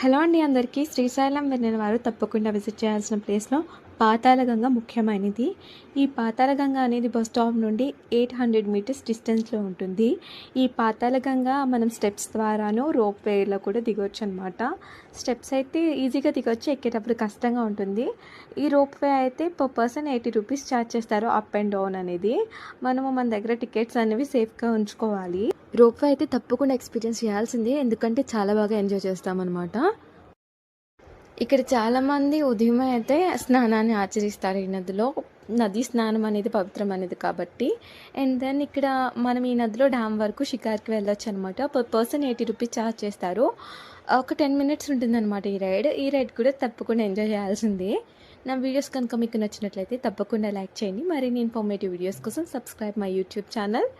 Hello అండి అందరికీ. శ్రీశైలం వెళ్ళిన వారు తప్పకుండా విజిట్ చేయాల్సిన ప్లేస్లో పాతాళగంగ ముఖ్యమైనది. ఈ పాతాళగంగ అనేది బస్ స్టాప్ నుండి 800 మీటర్స్ డిస్టెన్స్లో ఉంటుంది. ఈ పాతాళగంగ మనం స్టెప్స్ ద్వారానో రోప్ వేలో కూడా దిగొచ్చు అనమాట. స్టెప్స్ అయితే ఈజీగా దిగొచ్చు, ఎక్కేటప్పుడు కష్టంగా ఉంటుంది. ఈ రోప్ వే అయితే పర్ పర్సన్ 80 రూపీస్ ఛార్జ్ చేస్తారు అప్ అండ్ డౌన్ అనేది. మనము మన దగ్గర టికెట్స్ అనేవి సేఫ్గా ఉంచుకోవాలి. రోప్ వే అయితే తప్పకుండా ఎక్స్పీరియన్స్ చేయాల్సిందే, ఎందుకంటే చాలా బాగా ఎంజాయ్ చేస్తామన్నమాట. ఇక్కడ చాలామంది ఉదయమే అయితే స్నానాన్ని ఆచరిస్తారు ఈ నదిలో. నది స్నానం అనేది పవిత్రమైనది కాబట్టి. అండ్ దెన్ ఇక్కడ మనం ఈ నదిలో డ్యామ్ వరకు షికార్కి వెళ్ళొచ్చు అనమాట. పర్ పర్సన్ 80 రూపీస్ ఛార్జ్ చేస్తారు. ఒక 10 మినిట్స్ ఉంటుందన్నమాట ఈ రైడ్ కూడా తప్పకుండా ఎంజాయ్ చేయాల్సిందే. నా వీడియోస్ కనుక మీకు నచ్చినట్లయితే తప్పకుండా లైక్ చేయండి. మరిన్ని ఇన్ఫర్మేటివ్ వీడియోస్ కోసం సబ్స్క్రైబ్ మై యూట్యూబ్ ఛానల్.